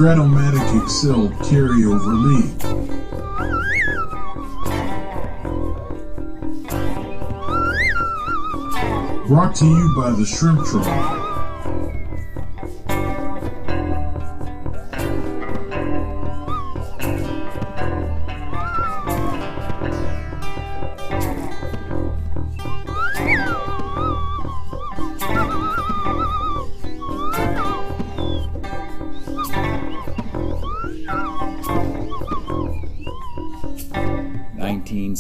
Strat-O-Matic Excel Carryover League. Brought to you by the Shrimp Troll.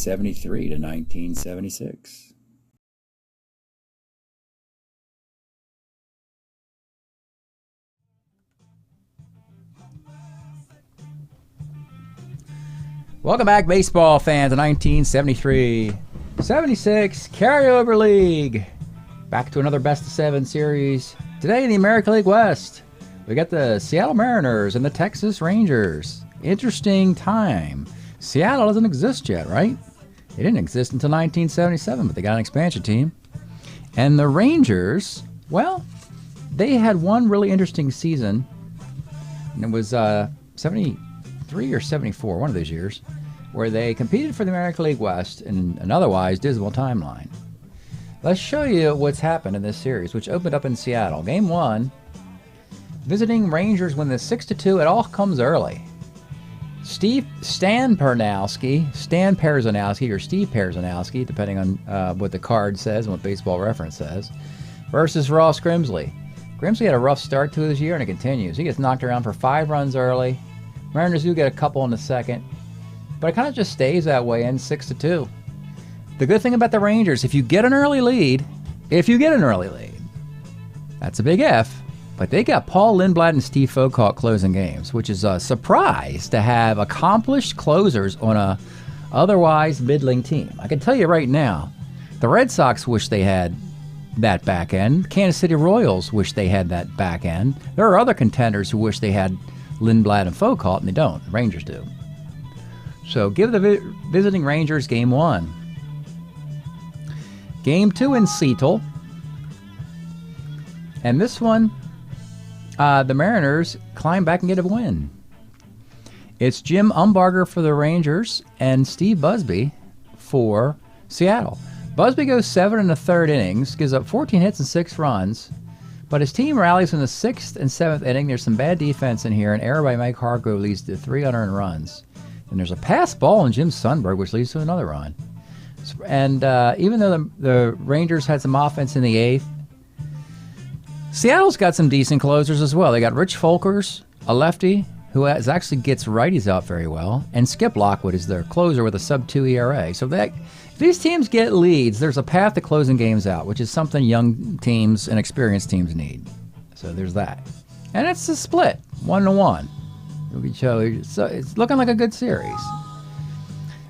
(1973 to 1976). Welcome back, baseball fans, to 1973-76 Carryover League. Back to another best of 7 series. Today in the American League West, we got the Seattle Mariners and the Texas Rangers. Interesting time. Seattle doesn't exist yet, right? It didn't exist until 1977, but they got an expansion team. And the Rangers, well, they had one really interesting season. And it was 73 or 74, one of those years, where they competed for the American League West in an otherwise dismal timeline. Let's show you what's happened in this series, which opened up in Seattle. Game 1, visiting Rangers win this 6-2. It all comes early. Stan Perzanowski, or Steve Perzanowski, depending on what the card says and what Baseball Reference says, versus Ross Grimsley. Grimsley had a rough start to his year, and it continues. He gets knocked around for 5 runs early. Mariners do get a couple in the second, but it kind of just stays that way, ends 6-2. The good thing about the Rangers, if you get an early lead, that's a big if, but they got Paul Lindblad and Steve Foucault closing games, which is a surprise to have accomplished closers on a otherwise middling team. I can tell you right now, the Red Sox wish they had that back end. Kansas City Royals wish they had that back end. There are other contenders who wish they had Lindblad and Foucault, and they don't. The Rangers do. So give the visiting Rangers game 1. Game 2 in Seattle. And this one, the Mariners climb back and get a win. It's Jim Umbarger for the Rangers and Steve Busby for Seattle. Busby goes 7 1/3 innings, gives up 14 hits and 6 runs, but his team rallies in the 6th and 7th inning. There's some bad defense in here. An error by Mike Hargrove leads to 3 unearned runs. And there's a pass ball on Jim Sundberg, which leads to another run. And even though the Rangers had some offense in the 8th, Seattle's got some decent closers as well. They got Rich Folkers, a lefty, who actually gets righties out very well, and Skip Lockwood is their closer with a sub-2 ERA. So if these teams get leads, there's a path to closing games out, which is something young teams and experienced teams need. So there's that. And it's a split, 1-1. So it's looking like a good series.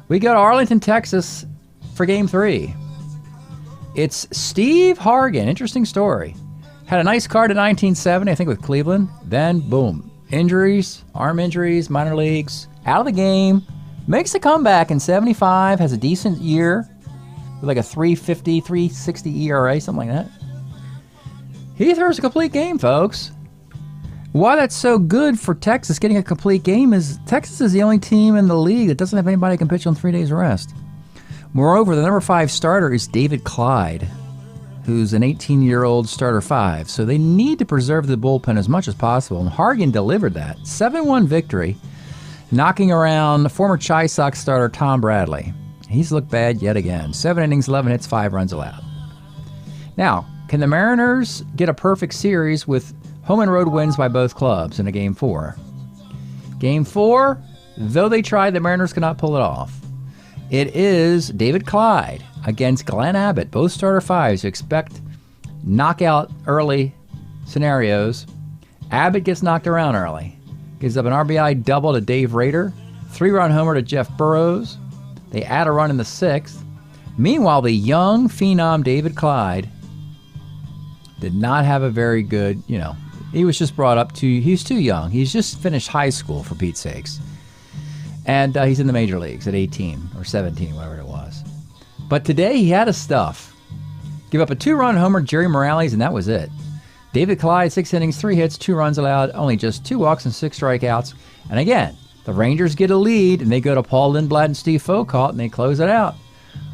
We go to Arlington, Texas for Game 3. It's Steve Hargan. Interesting story. Had a nice card in 1970, I think, with Cleveland. Then, boom. Injuries, arm injuries, minor leagues. Out of the game. Makes a comeback in 75. Has a decent year. With like a 350, 360 ERA, something like that. He throws a complete game, folks. Why that's so good for Texas getting a complete game is Texas is the only team in the league that doesn't have anybody who can pitch on 3 days rest. Moreover, the number 5 starter is David Clyde, who's an 18-year-old starter 5. So they need to preserve the bullpen as much as possible, and Hargan delivered that. 7-1 victory, knocking around former Chi Sox starter Tom Bradley. He's looked bad yet again. 7 innings, 11 hits, 5 runs allowed. Now, can the Mariners get a perfect series with home and road wins by both clubs in a Game 4? Game 4, though they tried, the Mariners cannot pull it off. It is David Clyde against Glenn Abbott, both starter 5s who expect knockout early scenarios. Abbott gets knocked around early. Gives up an RBI double to Dave Rader, 3-run homer to Jeff Burrows. They add a run in the 6th. Meanwhile, the young phenom David Clyde did not have a very good, he was just brought up he's too young. He's just finished high school, for Pete's sakes. And he's in the major leagues at 18 or 17, whatever it was. But today he had his stuff. Give up a 2-run homer, Jerry Morales, and that was it. David Clyde, 6 innings, 3 hits, 2 runs allowed, only just 2 walks and 6 strikeouts. And again, the Rangers get a lead, and they go to Paul Lindblad and Steve Foucault, and they close it out.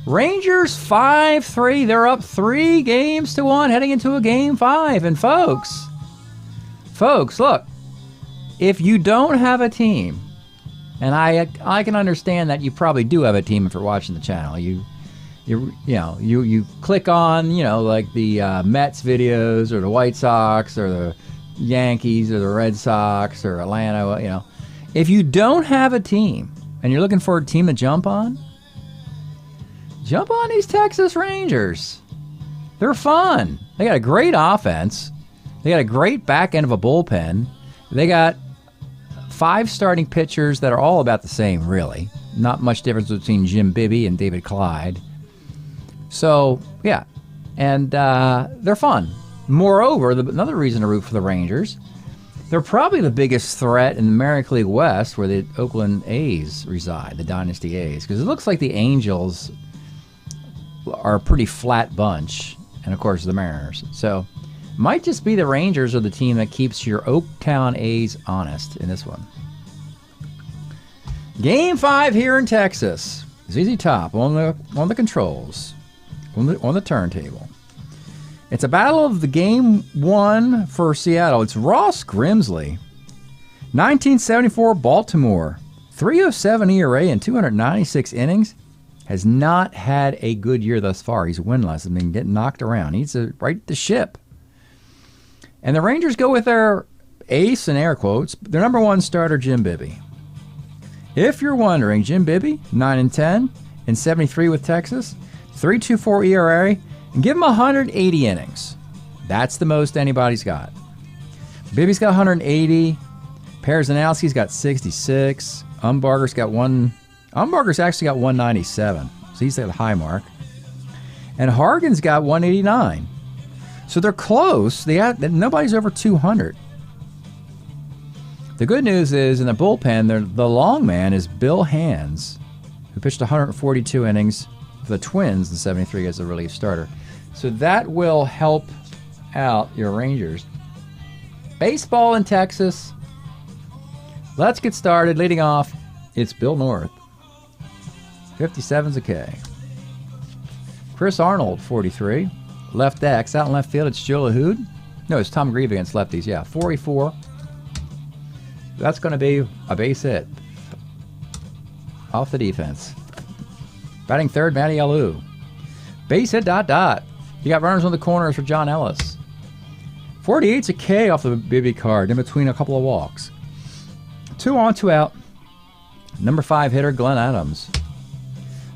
Rangers 5-3. They're up 3 games to 1 heading into a game 5. And folks, look, if you don't have a team, and I can understand that you probably do have a team if you're watching the channel. You click on, like the Mets videos or the White Sox or the Yankees or the Red Sox or Atlanta, If you don't have a team and you're looking for a team to jump on these Texas Rangers. They're fun. They got a great offense. They got a great back end of a bullpen. They got 5 starting pitchers that are all about the same, really. Not much difference between Jim Bibby and David Clyde. So, yeah. And they're fun. Moreover, another reason to root for the Rangers, they're probably the biggest threat in the American League West where the Oakland A's reside, the Dynasty A's. Because it looks like the Angels are a pretty flat bunch. And, of course, the Mariners. So, might just be the Rangers are the team that keeps your Oaktown A's honest in this one. Game 5 here in Texas. ZZ Top on the controls, on the turntable. It's a battle of the game 1 for Seattle. It's Ross Grimsley, 1974 Baltimore, 3.07 ERA in 296 innings. Has not had a good year thus far. He's winless and been getting knocked around. He needs to right the ship. And the Rangers go with their ace, in air quotes, their number 1 starter, Jim Bibby. If you're wondering, Jim Bibby, 9-10 in 73 with Texas, 3.24 ERA, and give him 180 innings. That's the most anybody's got. Bibby's got 180. Perzanowski's got 66. Umbarger's actually got 197. So he's at the high mark. And Hargan's got 189. So they're close. Nobody's over 200. The good news is in the bullpen, the long man is Bill Hands, who pitched 142 innings for the Twins in 73 as a relief starter. So that will help out your Rangers. Baseball in Texas. Let's get started. Leading off, it's Bill North. 57's a K. Chris Arnold, 43. Left X. Out in left field, it's Joe LaHood. No, it's Tom Grieve against lefties. Yeah, 44. That's going to be a base hit off the defense. Batting third, Matty Alou. Base hit, ... You got runners on the corners for John Ellis. 48's a K off the Bibby card, in between a couple of walks. 2 on, 2 out. Number 5 hitter, Glenn Adams.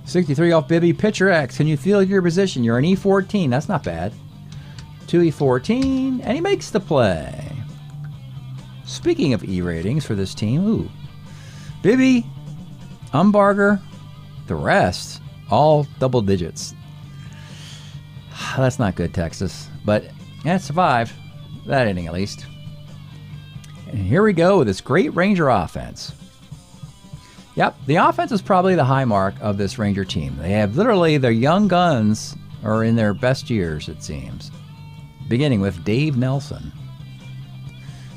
63 off Bibby, pitcher X. Can you feel your position? You're an E14. That's not bad. 2 E14, and he makes the play. Speaking of E ratings for this team, Bibby, Umbarger, the rest, all double digits. That's not good, Texas. But it survived. That inning, at least. And here we go with this great Ranger offense. Yep, the offense is probably the high mark of this Ranger team. They have literally their young guns are in their best years, it seems. Beginning with Dave Nelson.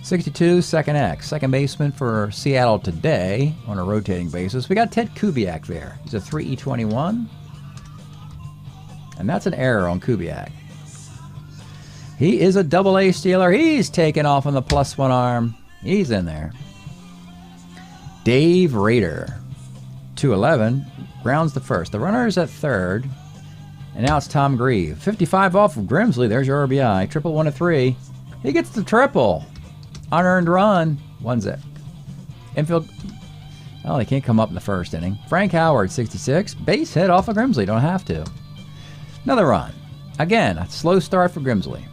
62, second X. Second baseman for Seattle today on a rotating basis. We got Ted Kubiak there. He's a 3E21. And that's an error on Kubiak. He is a double-A stealer. He's taken off on the +1 arm. He's in there. Dave Rader, 211, grounds the first. The runner is at third. And now it's Tom Grieve. 55 off of Grimsley. There's your RBI. Triple 1 to 3. He gets the triple. Unearned run. 1-0. Infield. Oh, they can't come up in the first inning. Frank Howard, 66. Base hit off of Grimsley. Don't have to. Another run. Again, a slow start for Grimsley.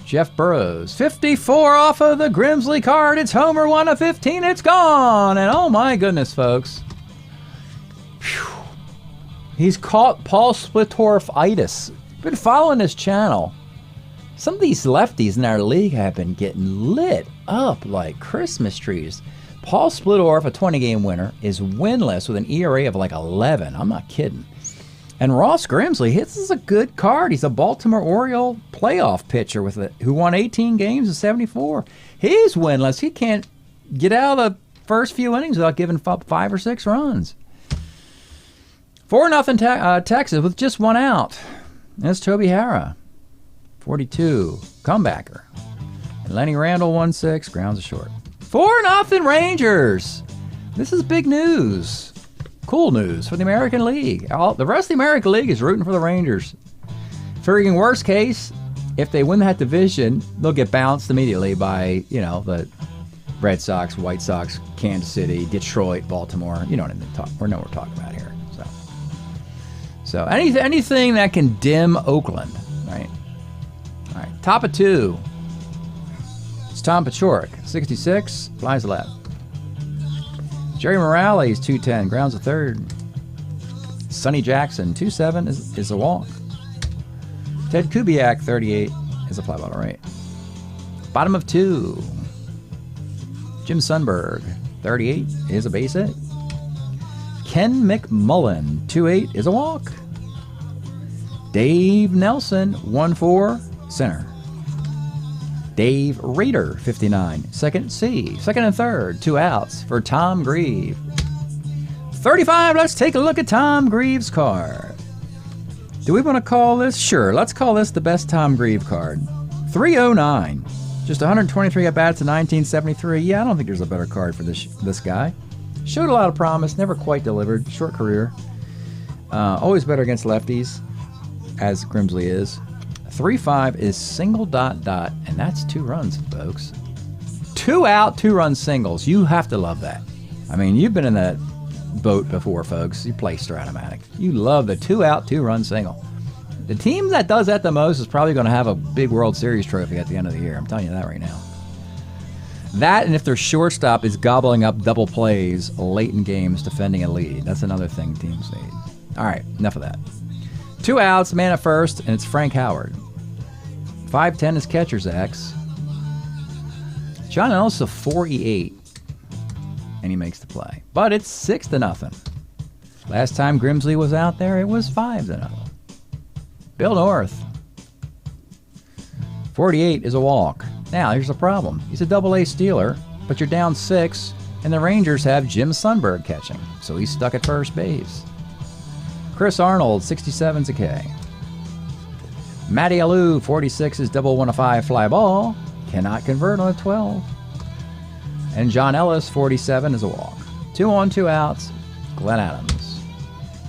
Jeff Burrows, 54 off of the Grimsley card. It's homer 1 of 15. It's gone. And oh my goodness, folks. Whew. He's caught Paul Splitorf-itis. Been following this channel. Some of these lefties in our league have been getting lit up like Christmas trees. Paul Splitorf, a 20-game winner, is winless with an ERA of like 11. I'm not kidding. And Ross Grimsley, this is a good card. He's a Baltimore Oriole playoff pitcher with it, who won 18 games in 74. He's winless. He can't get out of the first few innings without giving up 5 or 6 runs. 4-0 Texas with just 1 out. That's Toby Harrah, 42, comebacker. And Lenny Randall, 1-6, grounds a short. 4-0 Rangers. This is big news. Cool news for the American League. The rest of the American League is rooting for the Rangers. Figuring worst case, if they win that division, they'll get bounced immediately by, the Red Sox, White Sox, Kansas City, Detroit, Baltimore. You know what we're talking about here. So anything that can dim Oakland, right? All right, top of 2. It's Tom Paciorek, 66, flies left. Jerry Morales, 210, grounds a third. Sonny Jackson, 2-7 is a walk. Ted Kubiak, 38, is a fly ball right. Bottom of 2. Jim Sundberg, 38, is a base hit. Ken McMullen, 2-8, is a walk. Dave Nelson, 1-4, center. Dave Rader, 59, second C. Second and third, 2 outs for Tom Grieve. 35, let's take a look at Tom Grieve's card. Do we want to call this? Sure, let's call this the best Tom Grieve card. 309, just 123 at-bats in 1973. Yeah, I don't think there's a better card for this guy. Showed a lot of promise, never quite delivered, short career. Always better against lefties, as Grimsley is. 3-5 is single ... and that's 2 runs, folks. 2 out, 2-run singles. You have to love that. I mean, you've been in that boat before, folks. You play Strat-O-Matic. You love the 2 out, 2-run single. The team that does that the most is probably going to have a big World Series trophy at the end of the year. I'm telling you that right now. That, and if their shortstop is gobbling up double plays late in games defending a lead. That's another thing teams need. All right, enough of that. 2 outs, man at first, and it's Frank Howard. 5'10 is catcher's X. John Ellis a 4-8, and he makes the play. But it's 6-0. Last time Grimsley was out there, it was 5-0. Bill North. 48 is a walk. Now, here's the problem. He's a double-A stealer, but you're down 6, and the Rangers have Jim Sundberg catching, so he's stuck at first base. Chris Arnold, 67's a K. Matty Alou, 46 is double 105 fly ball. Cannot convert on a 12. And John Ellis, 47 is a walk. 2 on, 2 outs. Glenn Adams.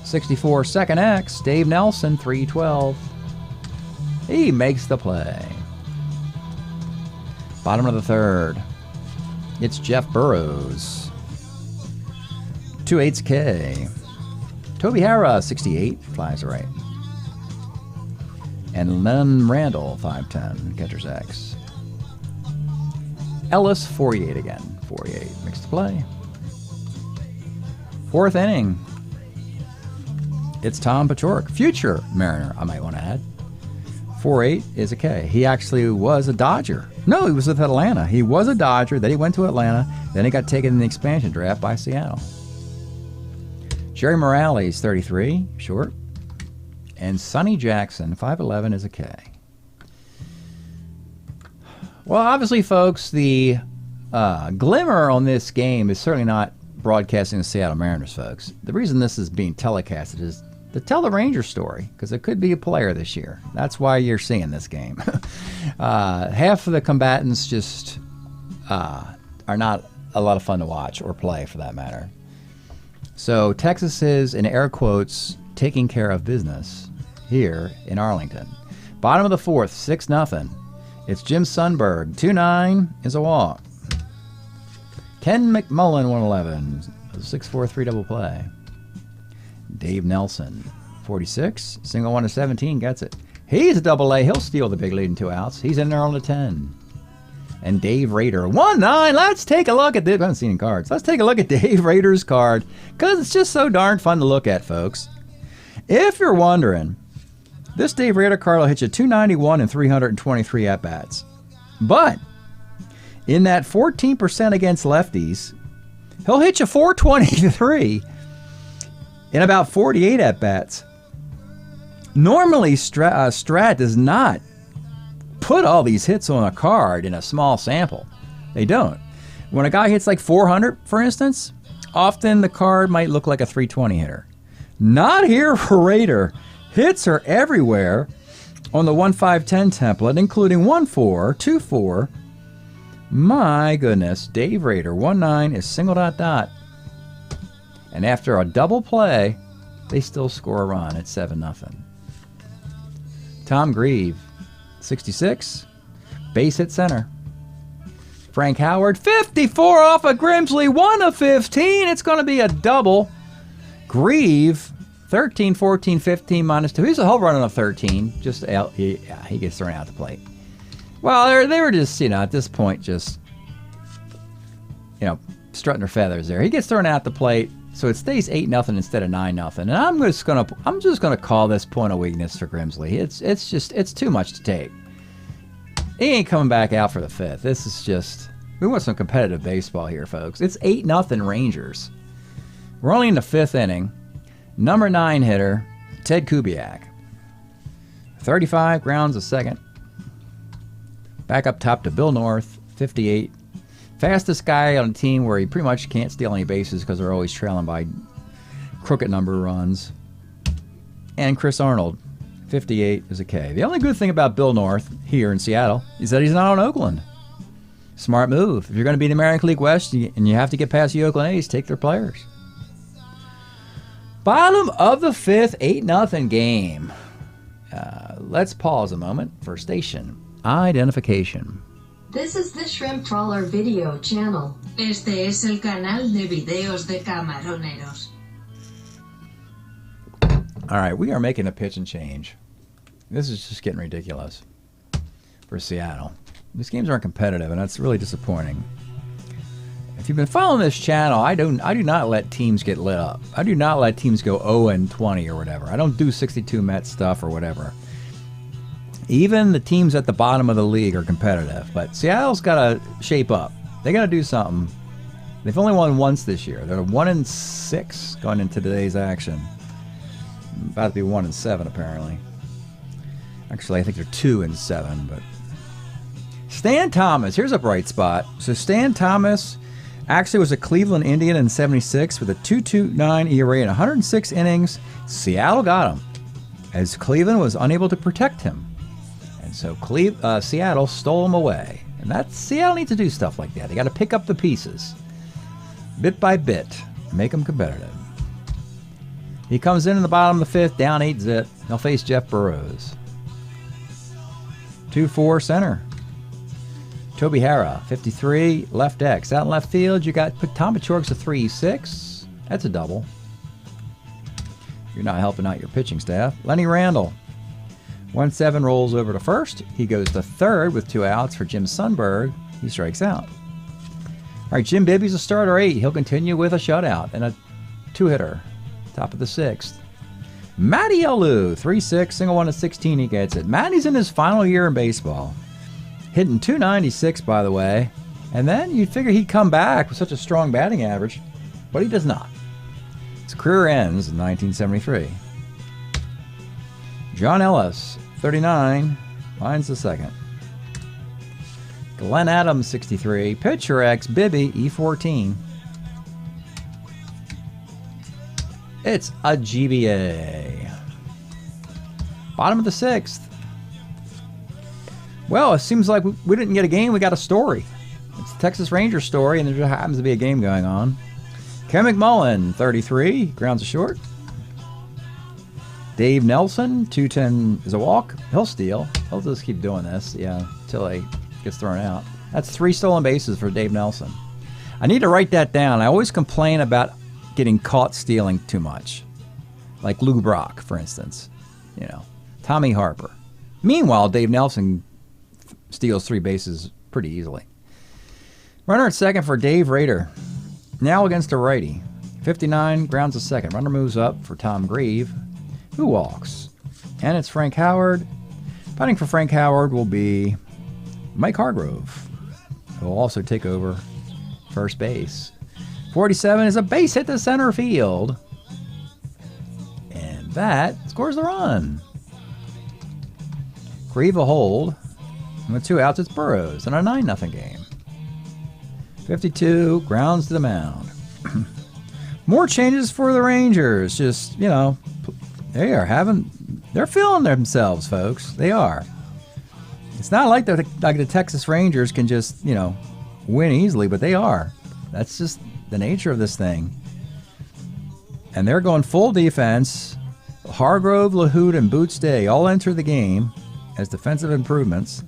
64 second X. Dave Nelson, 312. He makes the play. Bottom of the third. It's Jeff Burrows. 2/8 K. Toby Harrah, 68, flies right. And Len Randall, 5'10", catcher's X. Ellis, 48 again. 48, makes the play. 4th inning. It's Tom Paciorek, future Mariner, I might want to add. 4.8 is a K. He actually was a Dodger. No, he was with Atlanta. He was a Dodger, then he went to Atlanta, then he got taken in the expansion draft by Seattle. Jerry Morales, 33, short. And Sonny Jackson, 5'11", is a K. Well, obviously, folks, the glimmer on this game is certainly not broadcasting the Seattle Mariners, folks. The reason this is being telecasted is to tell the Rangers story, because it could be a player this year. That's why you're seeing this game. Half of the combatants just are not a lot of fun to watch or play, for that matter. So Texas is, in air quotes, taking care of business here in Arlington. Bottom of the 4th, 6-0. It's Jim Sundberg. 2-9 is a walk. Ken McMullen, 111. 6-4-3 double play. Dave Nelson, 46. Single 1 to 17 gets it. He's a double A. He'll steal the big lead in 2 outs. He's in there on the 10. And Dave Rader, 1-9. Let's take a look at this. I haven't seen any cards. Let's take a look at Dave Rader's card, because it's just so darn fun to look at, folks. If you're wondering, this Dave Rader card will hit you 291 and 323 at-bats. But in that 14% against lefties, he'll hit you 423 in about 48 at-bats. Normally, Strat does not put all these hits on a card in a small sample. They don't. When a guy hits like 400, for instance, often the card might look like a 320 hitter. Not here for Raider. Hits are everywhere on the 1-5-10 template, including 1-4, 2-4. My goodness, Dave Raider, 1-9 is single ... And after a double play, they still score a run at 7-0. Tom Grieve, 66, base hit center. Frank Howard, 54 off of Grimsley, 1 of 15. It's going to be a double. Grieve, 13, 14, 15, -2. He's a home run on a 13. Just he gets thrown out the plate. Well, they were just, at this point, just, strutting their feathers there. He gets thrown out the plate, so it stays 8-0 instead of 9-0. And I'm just gonna call this point of weakness for Grimsley. It's too much to take. He ain't coming back out for the 5th. This is just, we want some competitive baseball here, folks. It's 8-0 Rangers. We're only in the 5th inning. Number 9 hitter, Ted Kubiak. 35, grounds a second. Back up top to Bill North, 58. Fastest guy on a team where he pretty much can't steal any bases because they're always trailing by crooked number of runs. And Chris Arnold, 58 is a K. The only good thing about Bill North here in Seattle is that he's not on Oakland. Smart move. If you're going to be in the American League West and you have to get past the Oakland A's, take their players. Bottom of the 5th, 8-0 game. Let's pause a moment for station identification. This is the Shrimp Trawler video channel. Este es el canal de videos de camaroneros. All right, we are making a pitch and change. This is just getting ridiculous for Seattle. These games aren't competitive, and that's really disappointing. If you've been following this channel, I do not let teams get lit up. I do not let teams go 0-20 or whatever. I don't do 62 Met stuff or whatever. Even the teams at the bottom of the league are competitive, but Seattle's got to shape up. They got to do something. They've only won once this year. They're 1-6 going into today's action. About to be 1-7 apparently. Actually, I think they're 2-7. But Stan Thomas, here's a bright spot. So Stan Thomas actually was a Cleveland Indian in '76 with a 2.29 ERA in 106 innings. Seattle got him, as Cleveland was unable to protect him. And so Seattle stole him away. And Seattle needs to do stuff like that. They got to pick up the pieces, bit by bit, make them competitive. He comes in the bottom of the 5th, down 8-0. He'll face Jeff Burrows. 2-4 center. Toby Harrah, 53, left X. Out in left field, you got Tom Pachork's a 3-6. That's a double. You're not helping out your pitching staff. Lenny Randall, 1-7 rolls over to first. He goes to third with 2 outs for Jim Sundberg. He strikes out. All right, Jim Bibby's a starter 8. He'll continue with a shutout and a 2-hitter. Top of the 6th. Matty Alou, 3-6, single 1 to 16. He gets it. Matty's in his final year in baseball. Hitting .296, by the way. And then you'd figure he'd come back with such a strong batting average, but he does not. His career ends in 1973. John Ellis, 39, lines the second. Glenn Adams, 63. Pitcher X, Bibby, E14. It's a GBA. Bottom of the 6th. Well, it seems like we didn't get a game, we got a story. It's a Texas Rangers story, and there just happens to be a game going on. Ken McMullen, 33, grounds a short. Dave Nelson, 210 is a walk. He'll steal. He'll just keep doing this, until he gets thrown out. That's 3 stolen bases for Dave Nelson. I need to write that down. I always complain about getting caught stealing too much. Like Lou Brock, for instance. Tommy Harper. Meanwhile, Dave Nelson steals 3 bases pretty easily. Runner at second for Dave Raider. Now against a righty. 59, grounds a second. Runner moves up for Tom Grieve, who walks. And it's Frank Howard. Batting for Frank Howard will be Mike Hargrove, who will also take over first base. 47 is a base hit to center field. And that scores the run. Grieve a hold. And with 2 outs, it's Burrows in a 9-0 game. 52, grounds to the mound. More changes for the Rangers. Just, you know, they're feeling themselves, folks. They are. It's not like the Texas Rangers can just, you know, win easily, but they are. That's just the nature of this thing. And they're going full defense. Hargrove, LaHood, and Boots Day all enter the game as defensive improvements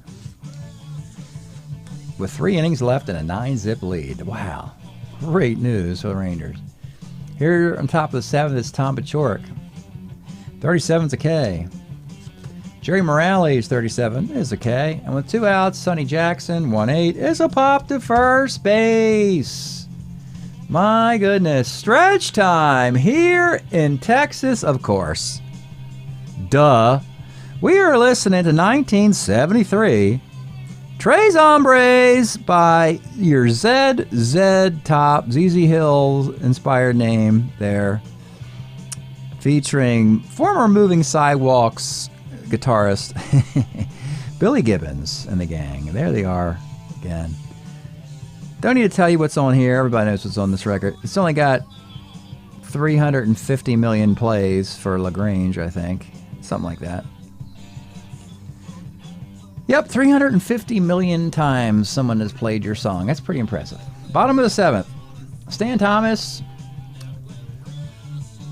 with 3 innings left and a 9-zip lead. Wow. Great news for the Rangers. Here on top of the 7th is Tom Paciorek. 37's a K. Jerry Morales, 37, is a K. And with 2 outs, Sonny Jackson, 1-8, is a pop to first base. My goodness. Stretch time here in Texas, of course. Duh. We are listening to 1973 Tres Hombres by your ZZ Top, ZZ Hill inspired name there, featuring former Moving Sidewalks guitarist Billy Gibbons and the gang. There they are again. Don't need to tell you what's on here. Everybody knows what's on this record. It's only got 350 million plays for LaGrange, I think. Something like that. Yep, 350 million times someone has played your song. That's pretty impressive. Bottom of the 7th. Stan Thomas.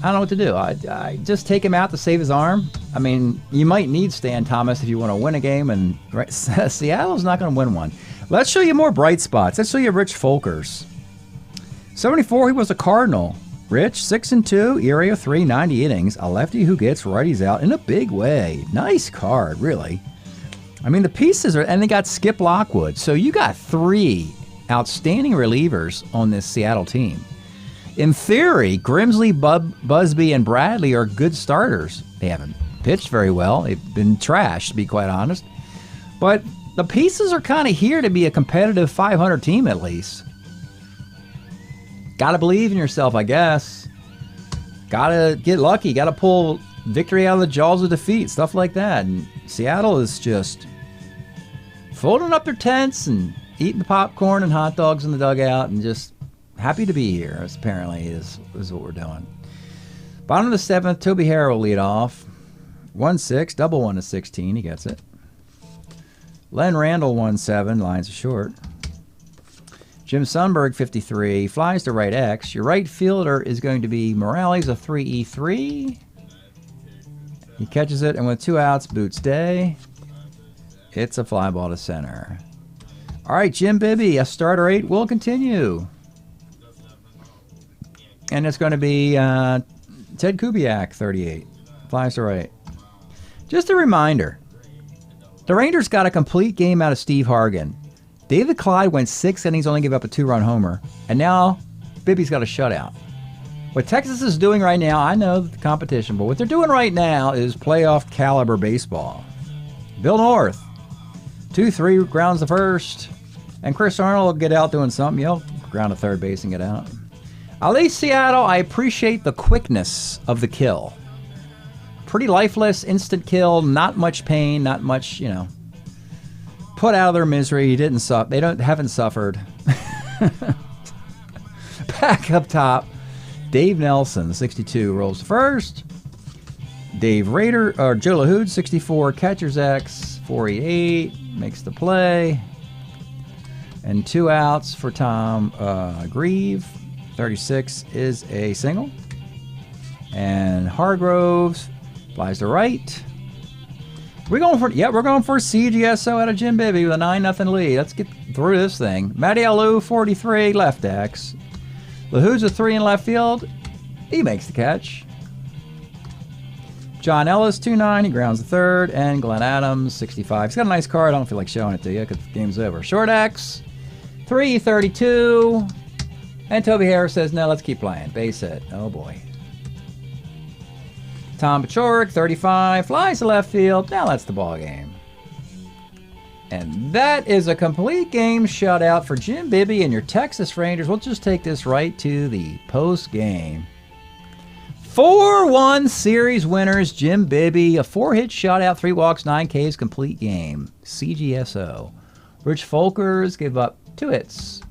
I don't know what to do. I just take him out to save his arm. I mean, you might need Stan Thomas if you want to win a game, and right, Seattle's not going to win one. Let's show you more bright spots. Let's show you Rich Folkers. 74, he was a Cardinal. Rich, 6-2, ERA of 3, 90 innings. A lefty who gets righties out in a big way. Nice card, really. I mean, the pieces are, and they got Skip Lockwood. So you got 3 outstanding relievers on this Seattle team. In theory, Grimsley, Busby, and Bradley are good starters. They haven't pitched very well. They've been trashed, to be quite honest. But the pieces are kind of here to be a competitive 500 team at least. Got to believe in yourself, I guess. Got to get lucky. Got to pull victory out of the jaws of defeat, stuff like that. And Seattle is just folding up their tents and eating the popcorn and hot dogs in the dugout and just happy to be here, apparently, is what we're doing. Bottom of the 7th, Toby Harrell will lead off. 1-6, double 1 to 16, he gets it. Len Randall, 1-7, lines are short. Jim Sundberg, 53, flies to right X. Your right fielder is going to be Morales, a 3-3. He catches it, and with 2 outs, Boots Day. It's a fly ball to center. All right, Jim Bibby, a starter 8 will continue. And it's going to be Ted Kubiak, 38. Flies to right. Just a reminder, the Rangers got a complete game out of Steve Hargan. David Clyde went 6 innings, only gave up a 2-run homer. And now Bibby's got a shutout. What Texas is doing right now, I know the competition, but what they're doing right now is playoff caliber baseball. Bill North, 2-3, grounds the first. And Chris Arnold will get out doing something. He'll ground to third base and get out. At least Seattle, I appreciate the quickness of the kill. Pretty lifeless, instant kill, not much pain, not much, put out of their misery. They haven't suffered. Back up top, Dave Nelson, 62, rolls to first. Joe LaHood, 64, catcher's X, 488, makes the play. And 2 outs for Tom Grieve. 36 is a single. And Hargroves flies to right. We're going for CGSO out of Jim Bibby with a 9-0 lead. Let's get through this thing. Matty Alou, 43, left X. LaHood's a 3 in left field. He makes the catch. John Ellis, 2-9, he grounds the third. And Glenn Adams, 65. He's got a nice card. I don't feel like showing it to you because the game's over. Short X, 332. And Toby Harris says, no, let's keep playing. Base hit. Oh, boy. Tom Paciorek, 35, flies to left field. Now that's the ball game. And that is a complete game shutout for Jim Bibby and your Texas Rangers. We'll just take this right to the post game. 4-1 series winners, Jim Bibby, a 4-hit shutout, 3 walks, 9 Ks, complete game. CGSO. Rich Folkers gave up 2 hits.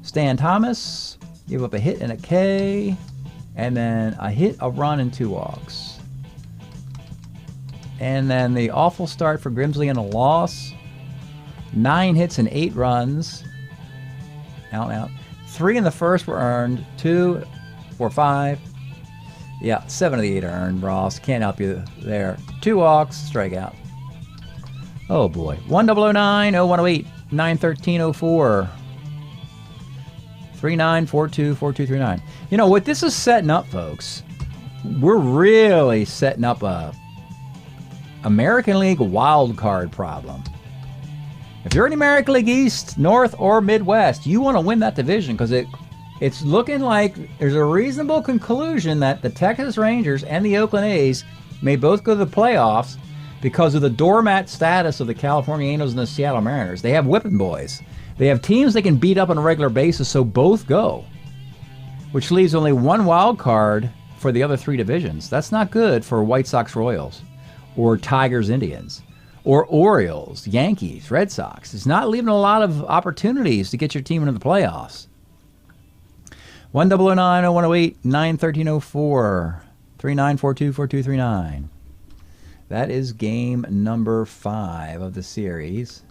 Stan Thomas gave up a hit and a K, and then a hit, a run, and 2 walks. And then the awful start for Grimsley and a loss. 9 hits and 8 runs. Out. 3 in the first were earned. 2, 4, 5. Yeah, 7 of the 8 are earned, Ross. Can't help you there. 2 walks, strikeout. Oh boy. 1009, 0108, 91304. 39424239. You know what this is setting up, folks? We're really setting up a American League wild card problem. If you're in the American League East, North, or Midwest, you want to win that division because it's looking like there's a reasonable conclusion that the Texas Rangers and the Oakland A's may both go to the playoffs because of the doormat status of the California Angels and the Seattle Mariners. They have whipping boys. They have teams they can beat up on a regular basis, so both go, which leaves only 1 wild card for the other 3 divisions. That's not good for White Sox Royals or Tigers Indians or Orioles, Yankees, Red Sox. It's not leaving a lot of opportunities to get your team into the playoffs. 1009, 0108, 91304, 39424239. That is game number 5 of the series.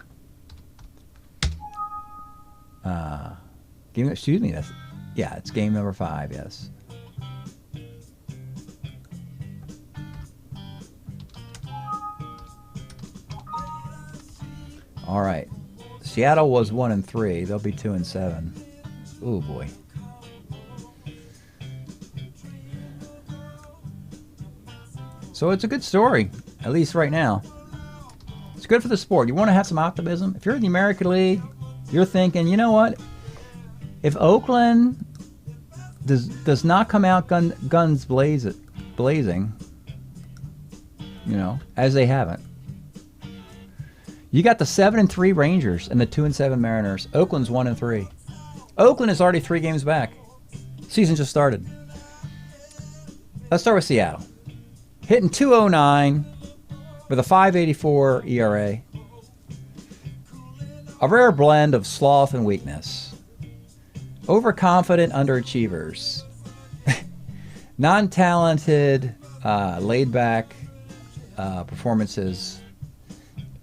Excuse me. It's game number 5. Yes. All right. Seattle was 1-3. They'll be 2-7. Oh boy. So it's a good story, at least right now. It's good for the sport. You want to have some optimism. If you're in the American League, you're thinking, you know what? If Oakland does not come out guns blazing, as they haven't, you got the 7-3 Rangers and the 2-7 Mariners. Oakland's 1-3. Oakland is already 3 games back. Season just started. Let's start with Seattle. Hitting .209 with a .584 ERA. A rare blend of sloth and weakness. Overconfident underachievers. Non-talented, laid-back performances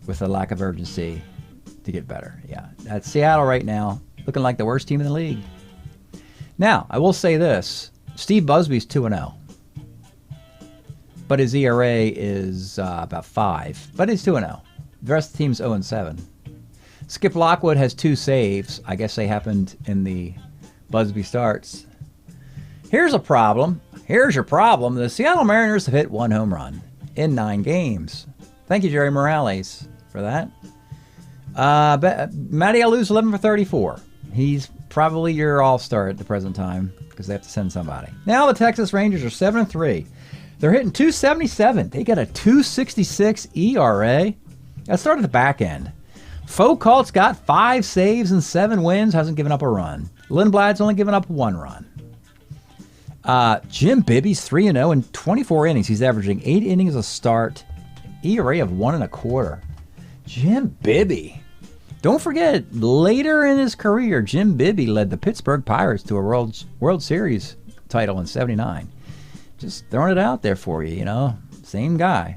with a lack of urgency to get better. Yeah, that's Seattle right now, looking like the worst team in the league. Now, I will say this. Steve Busby's 2-0. But his ERA is about 5. But he's 2-0. The rest of the team's 0-7. Skip Lockwood has 2 saves. I guess they happened in the Busby starts. Here's a problem. Here's your problem. The Seattle Mariners have hit 1 home run in 9 games. Thank you, Jerry Morales, for that. Matty Allou's 11 for 34. He's probably your all-star at the present time because they have to send somebody. Now the Texas Rangers are 7-3. They're hitting .277. They got a .266 ERA. That started at the back end. Foucault's got 5 saves and 7 wins. Hasn't given up a run. Lindblad's only given up 1 run. Jim Bibby's 3-0 in 24 innings. He's averaging 8 innings a start. ERA of 1.25. Jim Bibby. Don't forget, later in his career, Jim Bibby led the Pittsburgh Pirates to a World Series title in '79. Just throwing it out there for you, Same guy.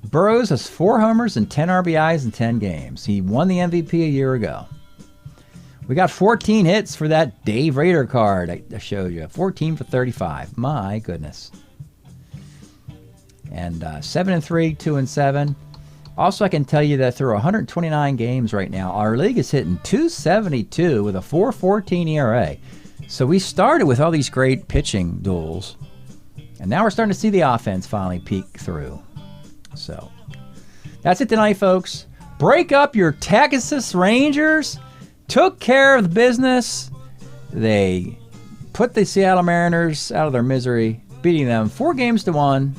Burroughs has 4 homers and 10 RBIs in 10 games. He won the MVP a year ago. We got 14 hits for that Dave Rader card I showed you. 14 for 35. My goodness. And 7-3, 2-7. Also, I can tell you that through 129 games right now, our league is hitting .272 with a 4.14 ERA. So we started with all these great pitching duels, and now we're starting to see the offense finally peek through. So that's it tonight, folks. Break up your Texas Rangers. Took care of the business. They put the Seattle Mariners out of their misery, beating them 4-1.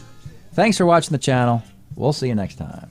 Thanks for watching the channel. We'll see you next time.